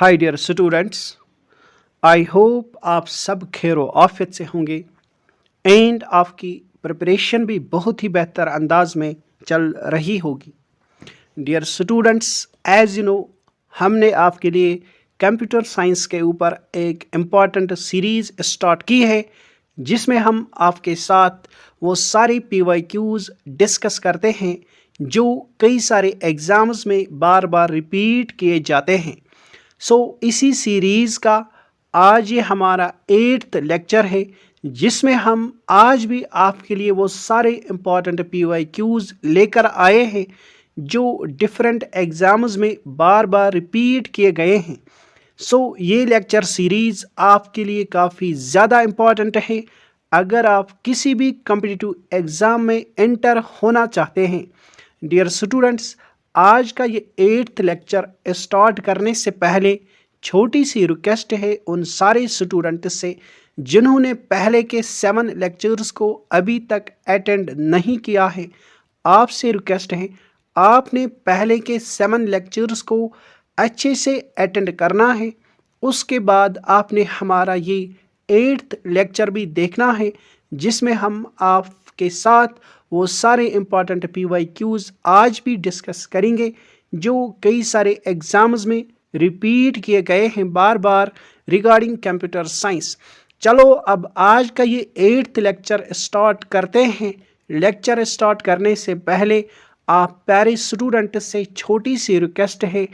Hi dear students, I hope आप सब खैरो आफियत से होंगे एंड आपकी प्रिपरेशन भी बहुत ही बेहतर अंदाज में चल रही होगी। Dear students, as you know, हमने आपके लिए कंप्यूटर साइंस के ऊपर एक इम्पॉर्टेंट सीरीज़ स्टार्ट की है जिसमें हम आपके साथ वो सारे PYQs डिस्कस करते हैं जो कई सारे एग्ज़ाम्स में बार बार रिपीट किए जाते हैं। इसी सीरीज़ का आज ये हमारा 8th लेक्चर है जिसमें हम आज भी आपके लिए वो सारे इम्पॉर्टेंट PYQs लेकर आए हैं जो डिफरेंट एग्ज़ाम्स में बार बार रिपीट किए गए हैं। ये लेक्चर सीरीज़ आपके लिए काफ़ी ज़्यादा इम्पॉर्टेंट है अगर आप किसी भी कॉम्पिटिटिव एग्ज़ाम में एंटर होना चाहते हैं। डियर स्टूडेंट्स, आज का ये 8th लेक्चर स्टार्ट करने से पहले छोटी सी रिक्वेस्ट है उन सारे स्टूडेंट से जिन्होंने पहले के 7 लेक्चर्स को अभी तक अटेंड नहीं किया है। आपसे रिक्वेस्ट है, आपने पहले के 7 लेक्चर्स को अच्छे से अटेंड करना है। उसके बाद आपने हमारा ये 8th लेक्चर भी देखना है जिसमें हम आपके साथ वो सारे इम्पॉर्टेंट PYQs आज भी डिस्कस करेंगे जो कई सारे एग्ज़ाम्स में रिपीट किए गए हैं बार बार रिगार्डिंग कंप्यूटर साइंस। चलो अब आज का ये 8th लेक्चर स्टार्ट करते हैं। लेक्चर स्टार्ट करने से पहले आप प्यारे स्टूडेंट से छोटी सी रिक्वेस्ट है,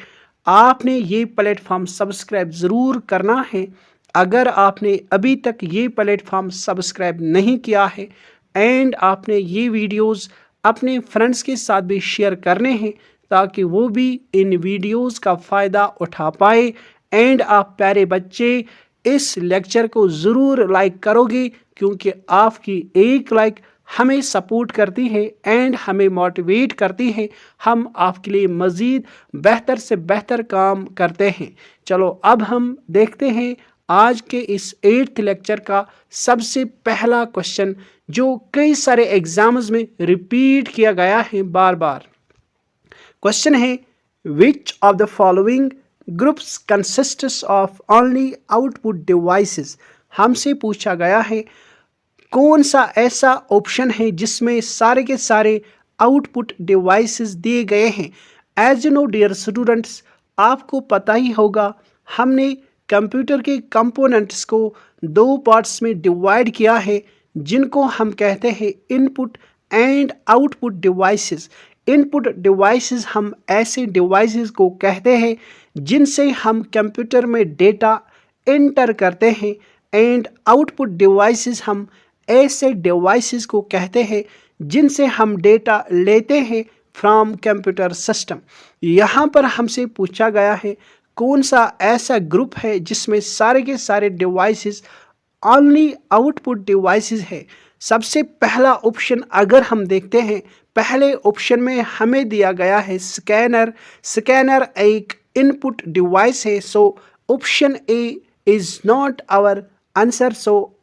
आपने ये प्लेटफॉर्म सब्सक्राइब ज़रूर करना है। अगर आपने अभी तक ये प्लेटफॉर्म सब्सक्राइब नहीं किया है एंड आपने ये वीडियोस अपने फ्रेंड्स के साथ भी शेयर करने हैं ताकि वो भी इन वीडियोस का फ़ायदा उठा पाए एंड आप प्यारे बच्चे इस लेक्चर को ज़रूर लाइक करोगे क्योंकि आपकी एक लाइक हमें सपोर्ट करती है एंड हमें मोटिवेट करती है। हम आपके लिए मज़ीद बेहतर से बेहतर काम करते हैं। चलो अब हम देखते हैं आज के इस 8th लेक्चर का सबसे पहला क्वेश्चन जो कई सारे एग्जाम्स में रिपीट किया गया है बार बार। क्वेश्चन है, विच of the following groups consists of only output devices. हमसे पूछा गया है कौन सा ऐसा ऑप्शन है जिसमें सारे के सारे आउटपुट डिवाइसेस दिए गए हैं। As you know dear students, आपको पता ही होगा हमने कंप्यूटर के कंपोनेंट्स को 2 पार्ट्स में डिवाइड किया है जिनको हम कहते हैं input and output devices. Input devices हम ऐसे डिवाइसेस को कहते हैं जिनसे हम कंप्यूटर में डेटा एंटर करते हैं एंड आउटपुट डिवाइसेस हम ऐसे डिवाइसेस को कहते हैं जिनसे हम डेटा लेते हैं फ्रॉम कंप्यूटर सिस्टम। यहाँ पर हमसे पूछा गया है कौन सा ऐसा ग्रुप है जिसमें सारे के सारे डिवाइसेस ओनली आउटपुट डिवाइसेस है। सबसे पहला ऑप्शन अगर हम देखते हैं, पहले ऑप्शन में हमें दिया गया है स्कैनर। स्कैनर एक इनपुट डिवाइस है। Option A is not our answer.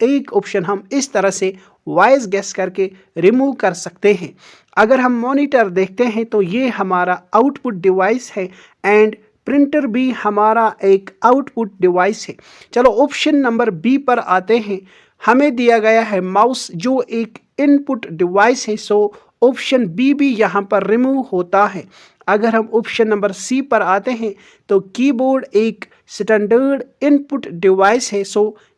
एक ऑप्शन हम इस तरह से वाइज गेस करके रिमूव कर सकते हैं। अगर हम मॉनिटर देखते हैं तो ये हमारा आउटपुट डिवाइस है एंड प्रिंटर भी हमारा एक आउटपुट डिवाइस है। चलो ऑप्शन नंबर बी पर आते हैं। हमें दिया गया है माउस जो एक इनपुट डिवाइस है। ऑप्शन बी भी यहाँ पर रिमूव होता है। अगर हम ऑप्शन नंबर सी पर आते हैं तो कीबोर्ड एक स्टैंडर्ड इनपुट डिवाइस है।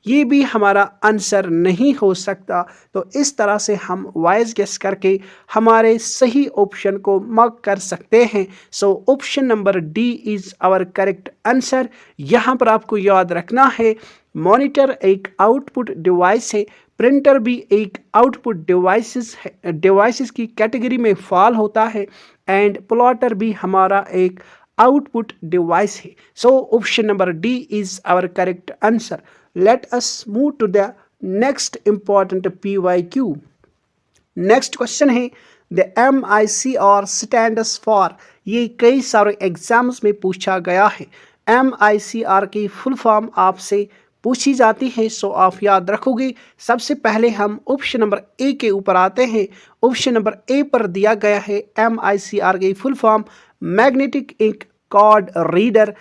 ये भी हमारा आंसर नहीं हो सकता। तो इस तरह से हम वाइज गेस करके हमारे सही ऑप्शन को मार्क कर सकते हैं। Option number D is our correct answer. यहाँ पर आपको याद रखना है मॉनिटर एक आउटपुट डिवाइस है, प्रिंटर भी एक आउटपुट डिवाइसेस की कैटेगरी में फॉल होता है एंड प्लॉटर भी हमारा एक आउटपुट डिवाइस है। Option number D is our correct answer. Let us move to the next important PYQ. Next question है द MICR stands for। ये कई सारे एग्जाम्स में पूछा गया है। MICR की फुल फॉर्म आपसे पूछी जाती है, आप याद रखोगे। सबसे पहले हम ऑप्शन नंबर ए के ऊपर आते हैं। ऑप्शन नंबर ए पर दिया गया है MICR की full form magnetic ink card reader.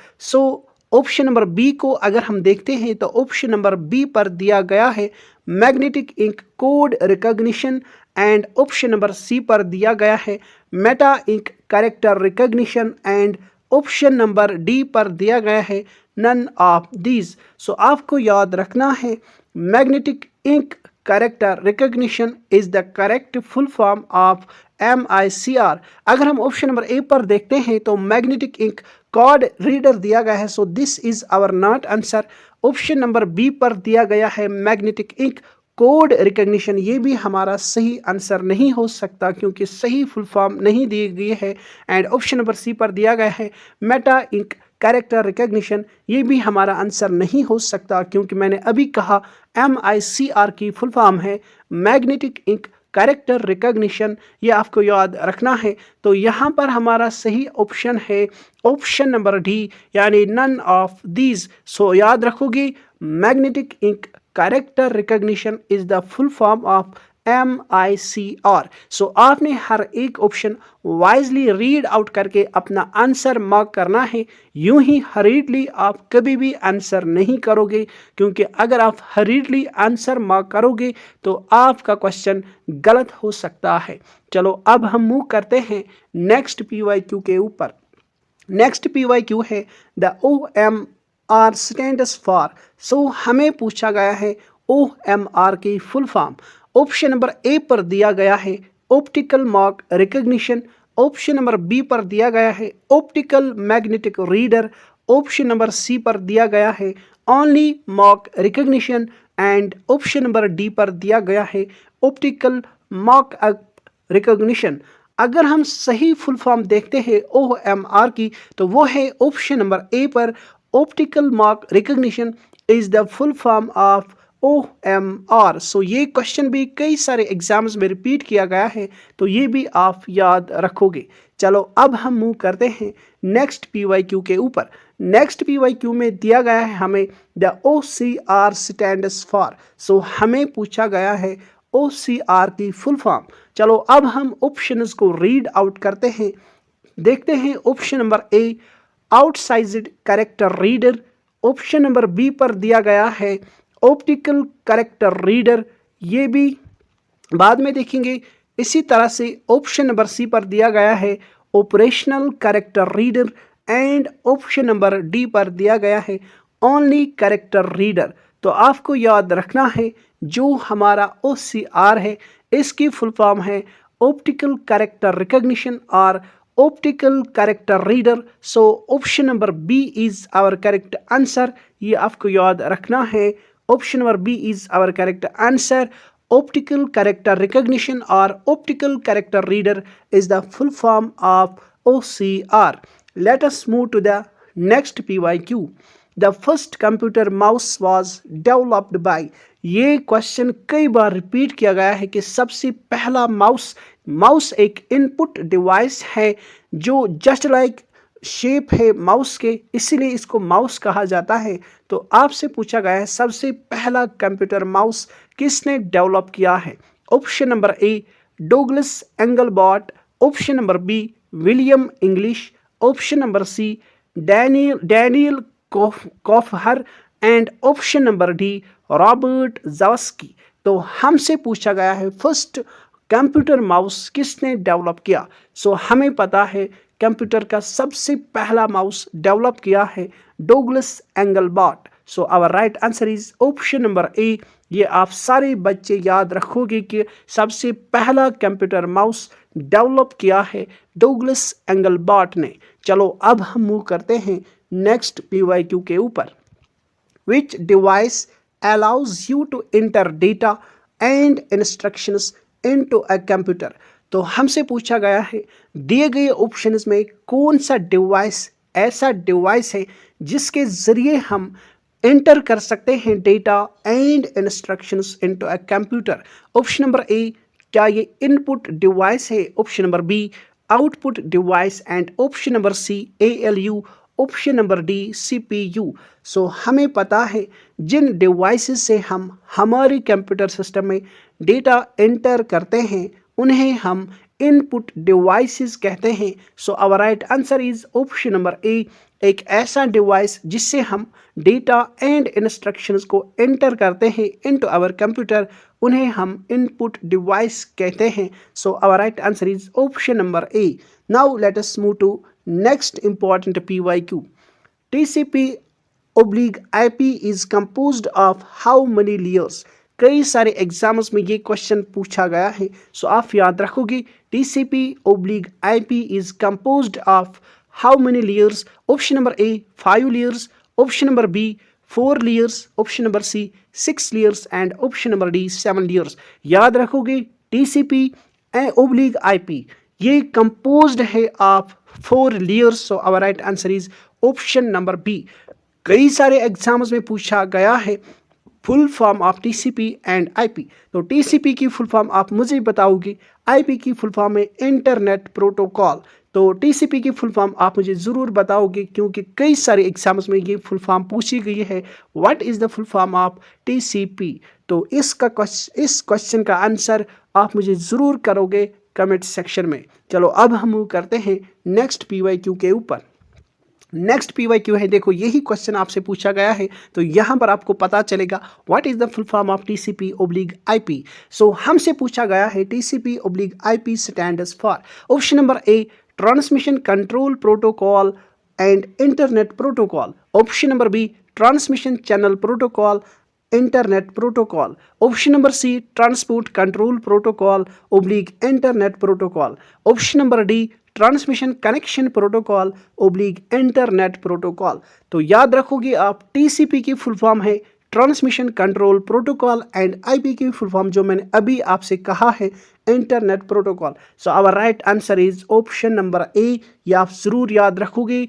Option number B को अगर हम देखते हैं तो ऑप्शन नंबर बी पर दिया गया है magnetic ink code recognition, and option number C पर दिया गया है meta ink character recognition, and option number D पर दिया गया है नन ऑफ दीज। सो आपको याद रखना है magnetic ink character recognition is the correct full form of MICR। अगर हम ऑप्शन नंबर ए पर देखते हैं तो मैग्नेटिक इंक कॉर्ड रीडर दिया गया है, so this is our not answer. Option number B पर दिया गया है मैग्नेटिक इंक कोड रिकॉग्निशन, ये भी हमारा सही आंसर नहीं हो सकता क्योंकि सही फुल फॉर्म नहीं दी गई है। एंड ऑप्शन नंबर सी पर दिया गया है मेटा इंक कैरेक्टर रिकॉग्निशन, ये भी हमारा आंसर नहीं हो सकता क्योंकि मैंने अभी कहा MICR की फुल फॉर्म है मैग्नेटिक इंक कैरेक्टर रिकॉग्निशन, ये आपको याद रखना है। तो यहाँ पर हमारा सही ऑप्शन है ऑप्शन नंबर डी, यानी नन ऑफ दीज। सो याद रखोगे magnetic ink character recognition is the full form of MICR। So आपने हर एक ऑप्शन वाइजली रीड आउट करके अपना आंसर मार्क करना है। यूं ही हरीडली आप कभी भी आंसर नहीं करोगे क्योंकि अगर आप हरीडली आंसर मार्क करोगे तो आपका क्वेश्चन गलत हो सकता है। चलो अब हम मूव करते हैं नेक्स्ट PYQ के ऊपर। नेक्स्ट PYQ है the OMR stands for. So हमें पूछा गया है OMR की full form. Option number A पर दिया गया है optical mark recognition, option number B पर दिया गया है optical magnetic reader, option number C पर दिया गया है only mark recognition, and option number D पर दिया गया है ऑप्टिकल मार्क रिकॉग्निशन। अगर हम सही फुल फॉर्म देखते हैं OMR की तो वो है ऑप्शन नंबर ए पर optical mark recognition is the full form of OMR। सो ये क्वेश्चन भी कई सारे एग्जाम्स में रिपीट किया गया है, तो ये भी आप याद रखोगे। चलो अब हम मूव करते हैं नेक्स्ट PYQ के ऊपर। नेक्स्ट PYQ में दिया गया है हमें the OCR stands for. So हमें पूछा गया है OCR की फुल फॉर्म। चलो अब हम ऑप्शंस को रीड आउट करते हैं। देखते हैं option number A outsized character reader, option number B पर दिया गया है ऑप्टिकल कैरेक्टर रीडर, ये भी बाद में देखेंगे। इसी तरह से ऑप्शन नंबर सी पर दिया गया है operational character reader, and option number D पर दिया गया है ओनली कैरेक्टर रीडर। तो आपको याद रखना है जो हमारा OCR है इसकी फुल फॉर्म है ऑप्टिकल कैरेक्टर रिकॉग्निशन और optical character reader. So option number B is our correct answer, ये आपको याद रखना है। Option number B is our correct answer. Optical character recognition और optical character reader is the full form of OCR। Let us move to the next PYQ. The first computer mouse was developed by। ये question कई बार repeat किया गया है कि सबसे पहला माउस एक इनपुट डिवाइस है जो जस्ट लाइक शेप है माउस के, इसीलिए इसको माउस कहा जाता है। तो आपसे पूछा गया है सबसे पहला कंप्यूटर माउस किसने डेवलप किया है। Option number A Douglas Engelbart, option number B William English, option number C Daniel Kofher, and option number D Robert Zawasky. तो हमसे पूछा गया है फर्स्ट कंप्यूटर माउस किसने डेवलप किया। सो हमें पता है कंप्यूटर का सबसे पहला माउस डेवलप किया है Douglas Engelbart. So our right answer is option number A. ये आप सारे बच्चे याद रखोगे कि सबसे पहला कंप्यूटर माउस डेवलप किया है डोगलस एंगलबॉट ने। चलो अब हम मूव करते हैं नेक्स्ट PYQ के ऊपर। Which device allows you to enter data and instructions into a computer. तो हमसे पूछा गया है दिए गए ऑप्शंस में कौन सा डिवाइस ऐसा डिवाइस है जिसके ज़रिए हम एंटर कर सकते हैं data and instructions into a computer. Option number A क्या ये इनपुट डिवाइस है, option number B output device, and option number C ALU, option number D CPU। So हमें पता है जिन डिवाइसेस से हम हमारे कंप्यूटर सिस्टम में डेटा एंटर करते हैं उन्हें हम इनपुट डिवाइसेस कहते हैं। So our right answer is option number A एक ऐसा डिवाइस जिससे हम डेटा एंड इंस्ट्रक्शंस को एंटर करते हैं इनटू आवर कंप्यूटर, उन्हें हम इनपुट डिवाइस कहते हैं. So our right answer is option number A. Now let us move to next important PYQ. TCP/IP is composed of how many layers? कई सारे exams में ये क्वेश्चन पूछा गया है, सो आप याद रखोगे TCP/IP is composed of how many layers? Option number A 5 layers, option number B 4 layers, option number C 6 layers and option number D 7 layers. याद रखोगे TCP/IP ये कंपोज्ड है of 4 layers. So our right answer is option number B. कई सारे exams में पूछा गया है फुल फॉर्म ऑफ TCP/IP. तो TCP की फुल फॉर्म आप मुझे बताओगे, IP की फुल फॉर्म है इंटरनेट प्रोटोकॉल. तो TCP की फुल फॉर्म आप मुझे ज़रूर बताओगे क्योंकि कई सारे एग्जाम्स में ये फुल फॉर्म पूछी गई है. What is the full form of TCP? तो इस क्वेश्चन का आंसर आप मुझे ज़रूर करोगे कमेंट सेक्शन में. चलो अब हम मूव करते हैं नेक्स्ट PYQ के ऊपर. नेक्स्ट PYQ है, देखो यही क्वेश्चन आपसे पूछा गया है तो यहाँ पर आपको पता चलेगा what is the full form of TCP/IP. So हमसे पूछा गया है TCP/IP stands for. Option number A transmission control protocol and internet protocol, option number B transmission channel protocol internet protocol, option number C transport control protocol / internet protocol, option number D transmission connection protocol / internet protocol. तो याद रखोगे आप TCP की full form है transmission control protocol and IP की full form जो मैंने अभी आपसे कहा है internet protocol. So our right answer is option number A. ये आप जरूर याद रखोगे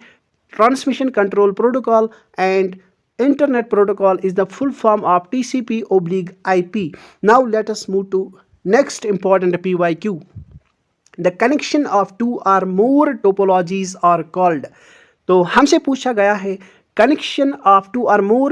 transmission control protocol and Internet protocol is the full form of TCP/IP. Now let us move to next important PYQ. The connection of two or more topologies are called. तो हमसे पूछा गया है connection of two or more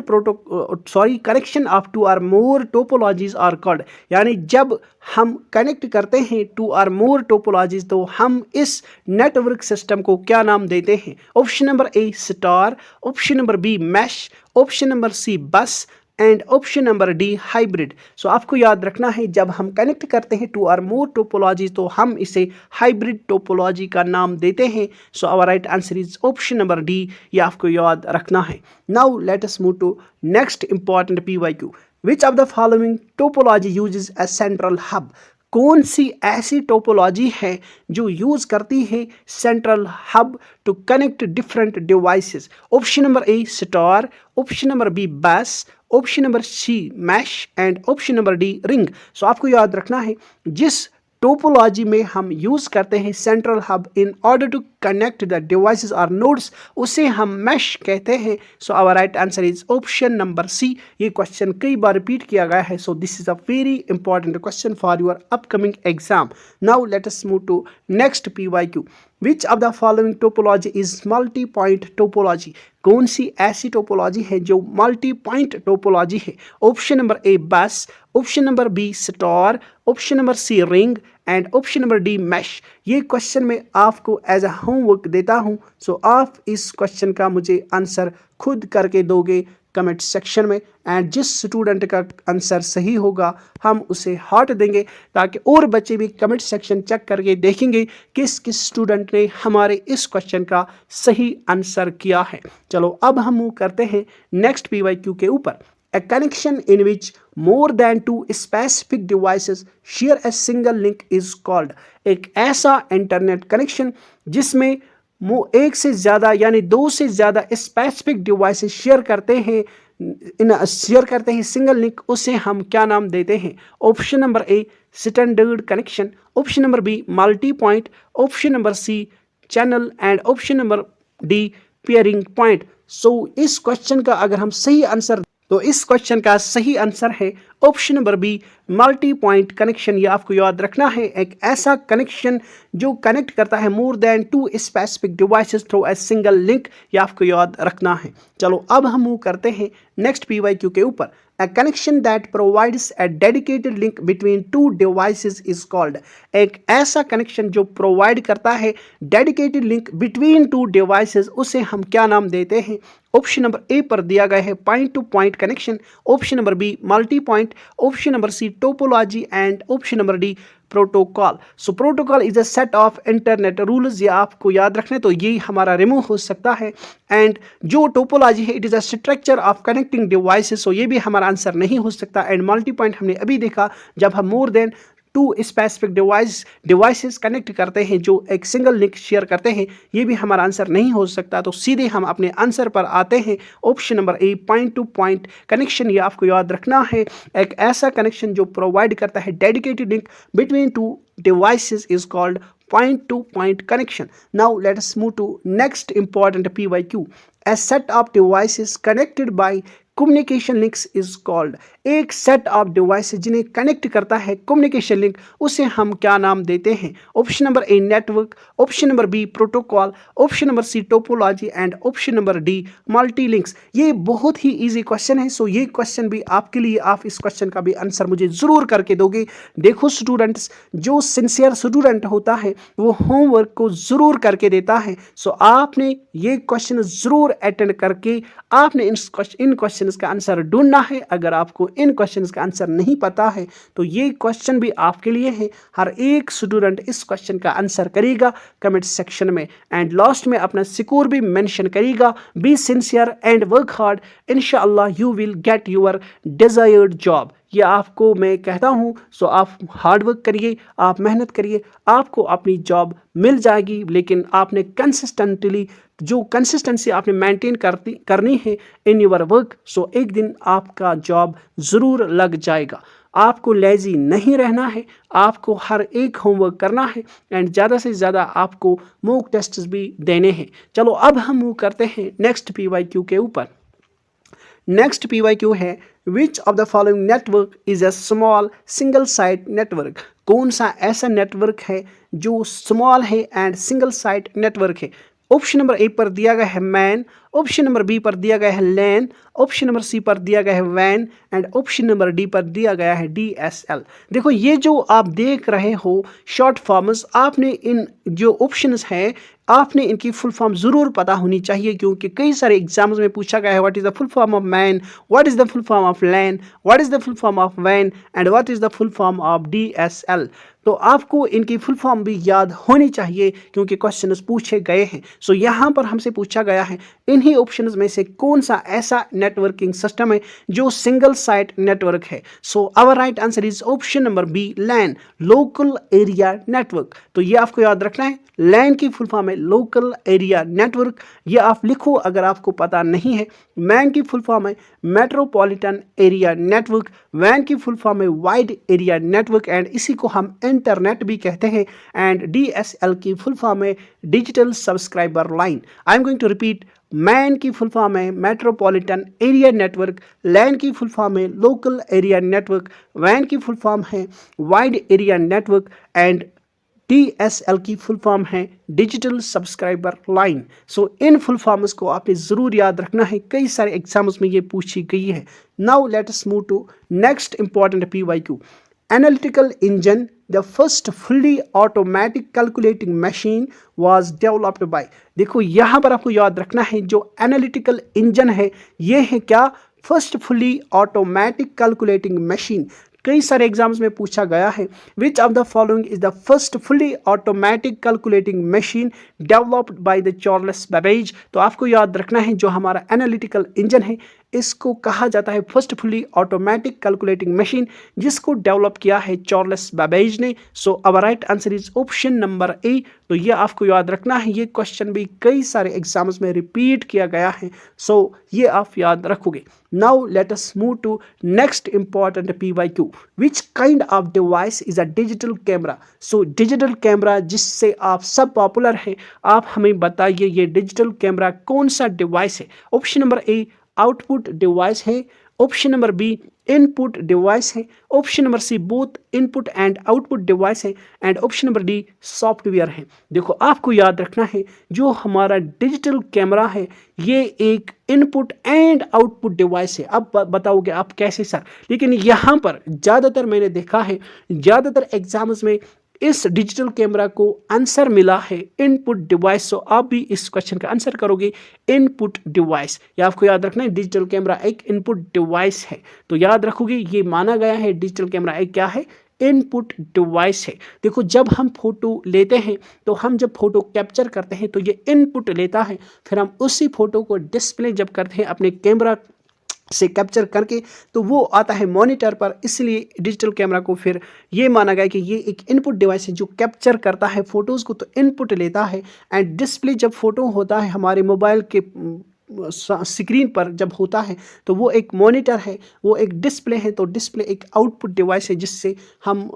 topologies are called. यानी जब हम connect करते हैं टू और मोर टोपोलॉजीज तो हम इस नेटवर्क सिस्टम को क्या नाम देते हैं. Option number A star, option number B mesh, option number C bus and option number D hybrid. So आपको याद रखना है जब हम कनेक्ट करते हैं टू और मोर टोपोलॉजीज तो हम इसे हाइब्रिड टोपोलॉजी का नाम देते हैं. So our right answer is option number D. ये आपको याद रखना है. Now let us move to next important PYQ. Which of the following topology uses a central hub? कौन सी ऐसी टोपोलॉजी है जो यूज़ करती है central hub to connect different devices? Option number A star, option number B bus, option number C mesh and option number D ring. So आपको याद रखना है जिस टोपोलॉजी में हम यूज़ करते हैं central hub in order to connect the devices और नोड्स उसे हम मैश कहते हैं. So our right answer is option number C. ये क्वेश्चन कई बार रिपीट किया गया है. So this is a very important question for your upcoming exam. Now let us move to next PYQ. Which of the following topology is multi point topology? कौन सी ऐसी topology है जो मल्टी पॉइंट टोपोलॉजी है? Option number A bus, option number B star, option number C ring and option number D mesh. ये question मैं आपको as a homework देता हूँ. सो आप इस क्वेश्चन का मुझे आंसर खुद करके दोगे कमेंट सेक्शन में एंड जिस स्टूडेंट का आंसर सही होगा हम उसे हार्ट देंगे ताकि और बच्चे भी कमेंट सेक्शन चेक करके देखेंगे किस किस स्टूडेंट ने हमारे इस क्वेश्चन का सही आंसर किया है. चलो अब हम मूव करते हैं नेक्स्ट PYQ के ऊपर. A connection in which more than two specific devices share a single link is called. एक ऐसा इंटरनेट कनेक्शन जिसमें एक से ज़्यादा यानी 2 से ज़्यादा स्पेसिफिक डिवाइसेस शेयर करते हैं सिंगल लिंक, उसे हम क्या नाम देते हैं? Option number A standard connection, option number B multi point, option number C channel and option number D pairing point. So इस क्वेश्चन का अगर हम सही आंसर तो इस क्वेश्चन का सही आंसर है option number B multi point connection. ये आपको याद रखना है, एक ऐसा कनेक्शन जो कनेक्ट करता है more than 2 specific devices through a single link. ये आपको याद रखना है। चलो अब हम मूव करते हैं नेक्स्ट PYQ के ऊपर। A connection that provides a dedicated link between two devices is called। एक ऐसा कनेक्शन जो प्रोवाइड करता है dedicated link between two devices, उसे हम क्या नाम देते हैं? ऑप्शन नंबर ए पर दिया गया है point to point connection, option number B multi point, option number C topology and option number D protocol. So protocol is a set of internet rules. ये आपको याद रखना है, तो ये हमारा रिमूव हो सकता है। एंड जो टोपोलॉजी है it is a structure of connecting devices, so ये भी हमारा आंसर नहीं हो सकता। एंड मल्टी पॉइंट हमने अभी देखा, जब हम more than 2 specific devices connect करते हैं जो एक सिंगल लिंक शेयर करते हैं, ये भी हमारा आंसर नहीं हो सकता। तो सीधे हम अपने आंसर पर आते हैं, option number A point to point connection. ये आपको याद रखना है, एक ऐसा कनेक्शन जो प्रोवाइड करता है dedicated link between two devices is called point to point connection. Now let us move to next important PYQ. A set of devices connected by communication links is called. एक set of devices जिन्हें connect करता है communication link, उसे हम क्या नाम देते हैं? Option number A network, option number B protocol, option number C topology and option number D multi links. ये बहुत ही इजी क्वेश्चन है, सो ये क्वेश्चन भी आपके लिए, आप इस क्वेश्चन का भी आंसर मुझे ज़रूर करके दोगे। देखो स्टूडेंट्स, जो सिंसियर स्टूडेंट होता है वो होमवर्क को ज़रूर करके देता है। सो आपने ये क्वेश्चन ज़रूर अटेंड करके आपने इन क्वेश्चन का आंसर ढूंढना है। अगर आपको इन क्वेश्चंस का आंसर नहीं पता है तो ये क्वेश्चन भी आपके लिए है। हर एक स्टूडेंट इस क्वेश्चन का आंसर करेगा कमेंट सेक्शन में, एंड लास्ट में अपना स्कोर भी मेंशन करेगा। Be sincere and work hard, इंशाअल्लाह you will get your desired job. ये आपको मैं कहता हूँ, सो आप हार्ड वर्क करिए, आप मेहनत करिए, आपको अपनी जॉब मिल जाएगी। लेकिन आपने कंसिस्टेंसी आपने मेंटेन करनी है इन योर वर्क, सो एक दिन आपका जॉब ज़रूर लग जाएगा। आपको लेजी नहीं रहना है, आपको हर एक होमवर्क करना है, एंड ज़्यादा से ज़्यादा आपको मॉक टेस्ट्स भी देने हैं। चलो अब हम मूव करते हैं नेक्स्ट PYQ के ऊपर। नेक्स्ट PYQ है, विच of the following network is a small single site network. कौन सा ऐसा नेटवर्क है जो स्मॉल है एंड सिंगल साइट नेटवर्क है? ऑप्शन नंबर ए पर दिया गया है मैन, ऑप्शन नंबर बी पर दिया गया है लैन, ऑप्शन नंबर सी पर दिया गया है वैन एंड ऑप्शन नंबर डी पर दिया गया है DSL। देखो ये जो आप देख रहे हो शॉर्ट फॉर्म्स, आपने इन जो ऑप्शंस हैं आपने इनकी फुल फॉर्म ज़रूर पता होनी चाहिए, क्योंकि कई सारे एग्जाम्स में पूछा गया है what is the full form of MAN, what is the full form of LAN, what is the full form of वैन and what is the full form of DSL। तो आपको इनकी फुल फॉर्म भी याद होनी चाहिए क्योंकि क्वेश्चंस पूछे गए हैं। सो यहाँ पर हमसे पूछा गया है इन्हीं ऑप्शंस में से कौन सा ऐसा नेटवर्किंग सिस्टम है जो सिंगल साइट नेटवर्क है। So our right answer is option number B LAN, local area network. तो ये आपको याद रखना है, लैन की फुल फॉर्म है लोकल एरिया नेटवर्क। ये आप लिखो अगर आपको पता नहीं है। मैन की फुल फॉर्म है मेट्रोपॉलिटन एरिया नेटवर्क, वैन की फुल फॉर्म है वाइड एरिया नेटवर्क एंड इसी को हम इंटरनेट भी कहते हैं, एंड DSL की फुल फॉर्म है digital subscriber line. I am going to repeat, MAN की फुल फॉर्म है मेट्रोपॉलिटन एरिया नेटवर्क, लैन की फुल फॉर्म है लोकल एरिया नेटवर्क, वैन की फुल फॉर्म है wide area network and DSL की फुल फॉर्म है digital subscriber line. So in full forms को आपने ज़रूर याद रखना है, कई सारे एग्जाम्स में ये पूछी गई है। Now let us move to next important PYQ। Analytical engine, the first fully automatic calculating machine was developed by। देखो यहाँ पर आपको याद रखना है जो एनालिटिकल इंजन है ये है क्या? First fully automatic calculating machine. कई सारे एग्जाम्स में पूछा गया है विच of the following is the first fully automatic calculating machine developed by the Charles Babbage. तो आपको याद रखना है जो हमारा एनालिटिकल इंजन है इसको कहा जाता है first fully automatic calculating machine, जिसको डेवलप किया है चार्ल्स बेबेज ने। So our right answer is option number A. तो ये आपको याद रखना है, ये क्वेश्चन भी कई सारे एग्जाम्स में रिपीट किया गया है, सो ये आप याद रखोगे। Now let us move to next important PYQ। Which kind of device is a digital camera. So digital camera जिससे आप सब पॉपुलर है, आप हमें बताइए ये डिजिटल कैमरा कौन सा डिवाइस है? Option number A output device है, option number B input device है, option number C both input and output device है, and option number D software है। देखो आपको याद रखना है जो हमारा डिजिटल कैमरा है ये एक इनपुट एंड आउटपुट डिवाइस है। अब बताओगे आप कैसे सर, लेकिन यहाँ पर ज़्यादातर मैंने देखा है ज़्यादातर एग्जाम्स में इस डिजिटल कैमरा को आंसर मिला है इनपुट डिवाइस। सो आप भी इस क्वेश्चन का आंसर करोगे इनपुट डिवाइस। या आपको याद रखना है डिजिटल कैमरा एक इनपुट डिवाइस है, तो याद रखोगे ये माना गया है डिजिटल कैमरा एक क्या है, इनपुट डिवाइस है। देखो जब हम फोटो लेते हैं तो हम जब फोटो कैप्चर करते हैं तो ये इनपुट लेता है, फिर हम उसी फोटो को डिस्प्ले जब करते हैं अपने कैमरा से कैप्चर करके तो वो आता है मॉनिटर पर। इसलिए डिजिटल कैमरा को फिर ये माना गया कि ये एक इनपुट डिवाइस है जो कैप्चर करता है फोटोज़ को, तो इनपुट लेता है, एंड डिस्प्ले जब फोटो होता है हमारे मोबाइल के स्क्रीन पर जब होता है तो वो एक मॉनिटर है, वो एक डिस्प्ले है, तो डिस्प्ले एक आउटपुट डिवाइस है जिससे हम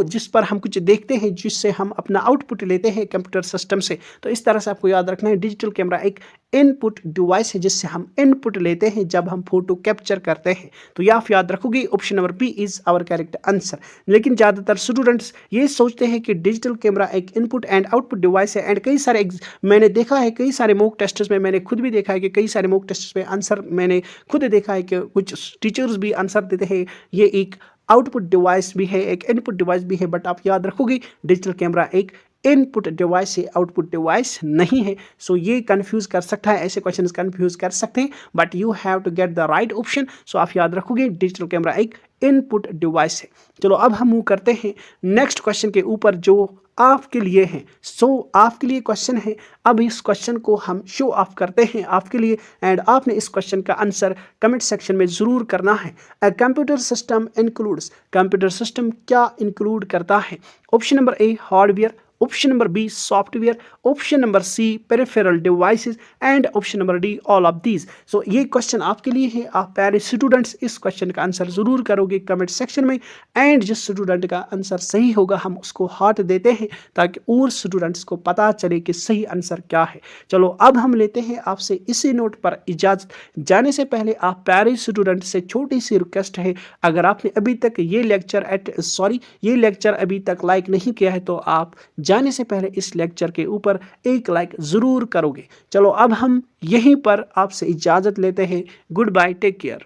जिस पर हम कुछ देखते हैं, जिससे हम अपना आउटपुट लेते हैं कंप्यूटर सिस्टम से। तो इस तरह से आपको याद रखना है डिजिटल कैमरा एक इनपुट डिवाइस है जिससे हम इनपुट लेते हैं जब हम फोटो कैप्चर करते हैं। तो ये आप याद रखोगे option number B is our correct answer. लेकिन ज़्यादातर स्टूडेंट्स ये सोचते हैं कि डिजिटल कैमरा एक इनपुट एंड आउटपुट डिवाइस है, एंड कई सारे मैंने देखा है कई सारे मॉक टेस्ट्स में, मैंने खुद भी देखा है कि कई सारे मॉक टेस्ट्स में आंसर मैंने खुद देखा है कि कुछ टीचर्स भी आंसर देते हैं ये एक आउटपुट डिवाइस भी है एक इनपुट डिवाइस भी है। बट आप याद रखोगे डिजिटल कैमरा एक इनपुट डिवाइस है, आउटपुट डिवाइस नहीं है। सो ये कंफ्यूज कर सकता है, ऐसे क्वेश्चन कंफ्यूज कर सकते हैं, but you have to get the right option. So आप याद रखोगे डिजिटल कैमरा एक इनपुट डिवाइस है। चलो अब हम मूव करते हैं नेक्स्ट क्वेश्चन के ऊपर जो आपके लिए है। सो आपके लिए क्वेश्चन है, अब इस क्वेश्चन को हम शो ऑफ करते हैं आपके लिए, एंड आपने इस क्वेश्चन का आंसर कमेंट सेक्शन में ज़रूर करना है। A computer system includes, computer system क्या इंक्लूड करता है? Option number A hardware, option number B software, option number C peripheral devices, and option number D all of these. So ये question आपके लिए है, आप प्यारे स्टूडेंट्स इस क्वेश्चन का आंसर जरूर करोगे कमेंट सेक्शन में, एंड जिस स्टूडेंट का आंसर सही होगा हम उसको हार्ट देते हैं ताकि और स्टूडेंट्स को पता चले कि सही आंसर क्या है। चलो अब हम लेते हैं आपसे इसी नोट पर इजाज़त। जाने से पहले आप प्यारे स्टूडेंट से छोटी सी रिक्वेस्ट है, अगर आपने अभी तक ये लेक्चर अभी तक लाइक नहीं किया है तो आप जाने से पहले इस लेक्चर के ऊपर एक लाइक ज़रूर करोगे। चलो अब हम यहीं पर आपसे इजाज़त लेते हैं। Good bye, take care.